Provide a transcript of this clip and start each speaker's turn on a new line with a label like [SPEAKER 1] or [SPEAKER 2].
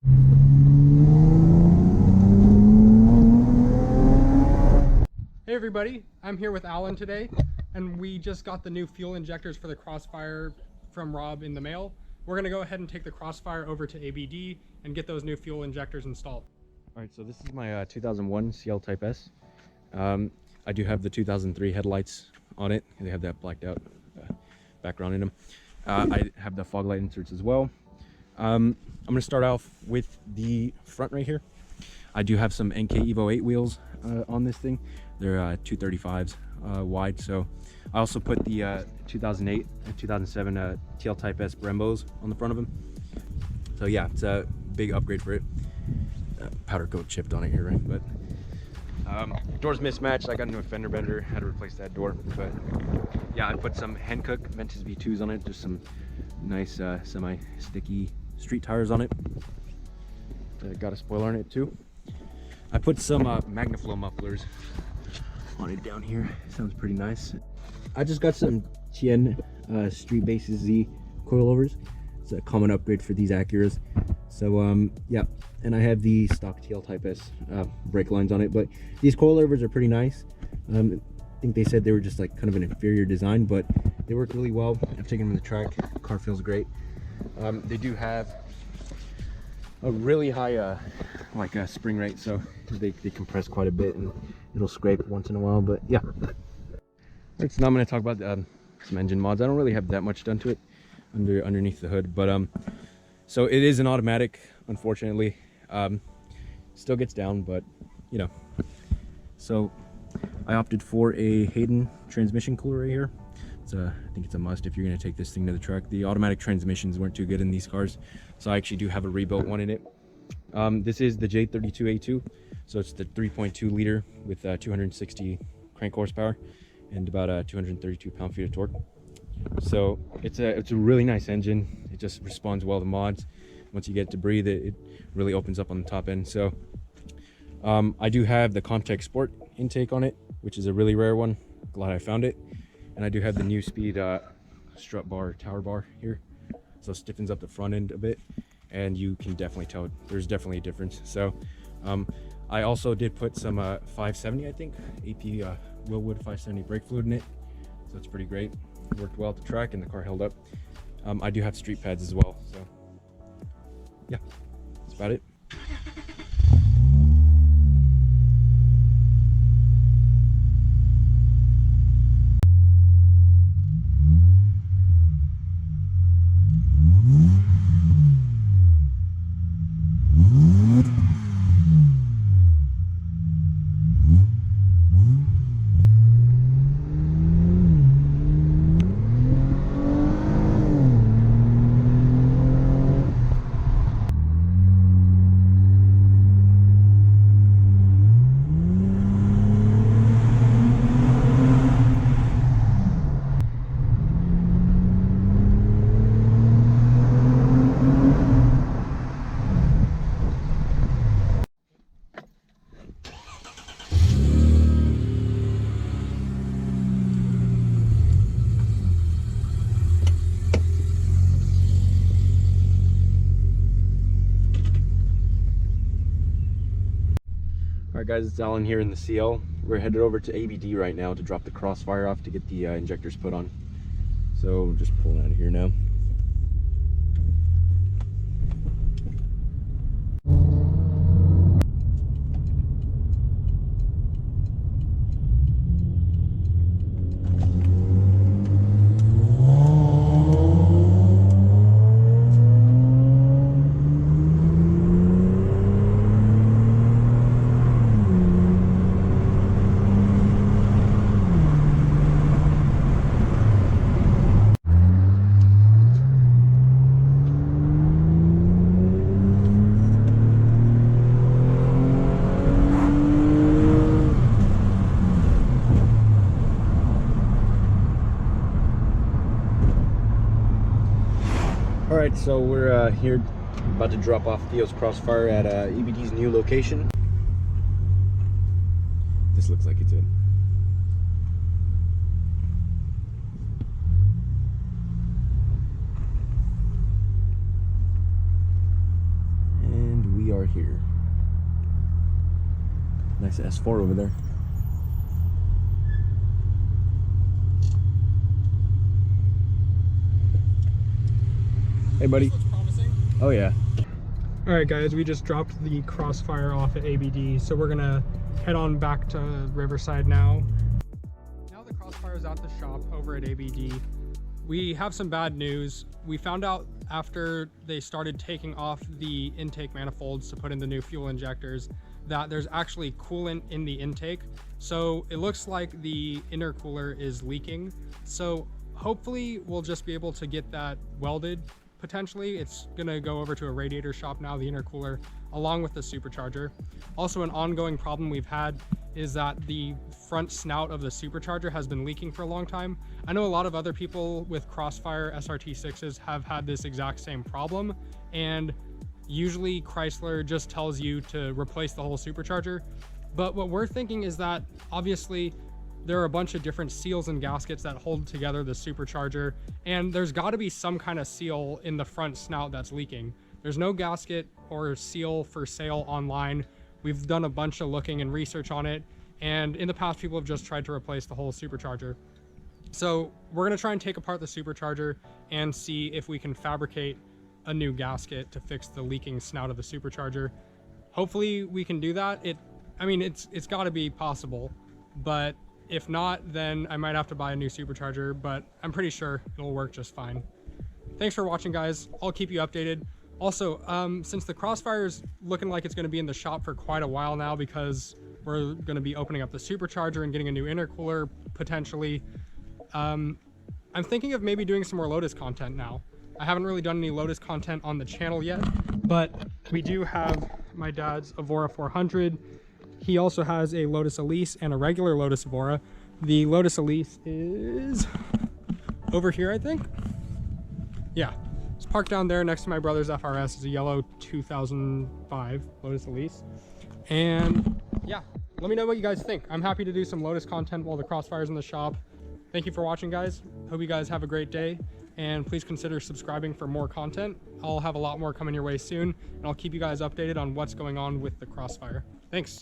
[SPEAKER 1] Hey everybody, I'm here with Alan today, and we just got the new fuel injectors for the Crossfire from Rob in the mail. We're going to go ahead and take the Crossfire over to ABD and get those new fuel injectors installed.
[SPEAKER 2] Alright, so this is my 2001 CL Type-S. I do have the 2003 headlights on it. They have that blacked out background in them. I have the fog light inserts as well. I'm going to start off with the front right here. I do have some NK Evo 8 wheels on this thing. They're 235s wide. So I also put the 2008 and 2007 TL Type-S Brembos on the front of them. So yeah, it's a big upgrade for it. Powder coat chipped on it here, right? But doors mismatched. I got a new fender bender, had to replace that door. But yeah, I put some Hankook Ventus V2s on it, just some nice semi-sticky street tires on it. Got a spoiler on it too. I put some Magnaflow mufflers on it down here. Sounds pretty nice. I just got some Tien Street Bases Z coilovers. It's a common upgrade for these Acuras. So yeah, and I have the stock TL Type-S brake lines on it, but these coilovers are pretty nice. I think they said they were just like kind of an inferior design, but they work really well. I've taken them to the track. The car feels great. They do have a really high spring rate, so they compress quite a bit and it'll scrape once in a while. But yeah, right, so now I'm going to talk about some engine mods. I don't really have that much done to it underneath the hood, but so it is an automatic, unfortunately. Still gets down, but you know. So I opted for a Hayden transmission cooler right here. I think it's a must if you're going to take this thing to the track. The automatic transmissions weren't too good in these cars, so I actually do have a rebuilt one in it. This is the J32A2, so it's the 3.2 liter with 260 crank horsepower and about 232 pound-feet of torque. So it's a really nice engine. It just responds well to mods. Once you get it to breathe, it really opens up on the top end. So I do have the Comtech Sport intake on it, which is a really rare one. Glad I found it. And I do have the new speed strut bar, tower bar here, so it stiffens up the front end a bit, and you can definitely tell there's definitely a difference. So I also did put some 570, I think, AP Willwood 570 brake fluid in it, so it's pretty great. It worked well at the track and the car held up. I do have street pads as well, so yeah, that's about it. Alright guys, it's Alan here in the CL. We're headed over to ABD right now to drop the Crossfire off to get the injectors put on. So we're just pulling out of here now. Alright, so we're here about to drop off Theo's Crossfire at EBD's new location. This looks like it's it. And we are here. Nice S4 over there. Hey, buddy.
[SPEAKER 1] This looks promising.
[SPEAKER 2] Oh, yeah.
[SPEAKER 1] All right, guys, we just dropped the Crossfire off at ABD, so we're gonna head on back to Riverside now. Now the Crossfire is at the shop over at ABD. We have some bad news. We found out after they started taking off the intake manifolds to put in the new fuel injectors that there's actually coolant in the intake. So it looks like the intercooler is leaking. So hopefully we'll just be able to get that welded. Potentially it's gonna go over to a radiator shop now, the intercooler, along with the supercharger. Also, an ongoing problem we've had is that the front snout of the supercharger has been leaking for a long time. I know a lot of other people with Crossfire SRT6s have had this exact same problem, and usually Chrysler just tells you to replace the whole supercharger. But what we're thinking is that obviously there are a bunch of different seals and gaskets that hold together the supercharger, and there's got to be some kind of seal in the front snout that's leaking. There's no gasket or seal for sale online. We've done a bunch of looking and research on it, and in the past people have just tried to replace the whole supercharger. So we're going to try and take apart the supercharger and see if we can fabricate a new gasket to fix the leaking snout of the supercharger. Hopefully we can do that. I mean, it's got to be possible, but if not, then I might have to buy a new supercharger, but I'm pretty sure it'll work just fine. Thanks for watching, guys. I'll keep you updated. Also, since the Crossfire is looking like it's going to be in the shop for quite a while now, because we're going to be opening up the supercharger and getting a new intercooler potentially, I'm thinking of maybe doing some more Lotus content now. I haven't really done any Lotus content on the channel yet, but we do have my dad's Evora 400. He also has a Lotus Elise and a regular Lotus Evora. The Lotus Elise is over here, I think. Yeah, it's parked down there next to my brother's FRS. It's a yellow 2005 Lotus Elise. And yeah, let me know what you guys think. I'm happy to do some Lotus content while the Crossfire's in the shop. Thank you for watching, guys. Hope you guys have a great day, and please consider subscribing for more content. I'll have a lot more coming your way soon, and I'll keep you guys updated on what's going on with the Crossfire. Thanks.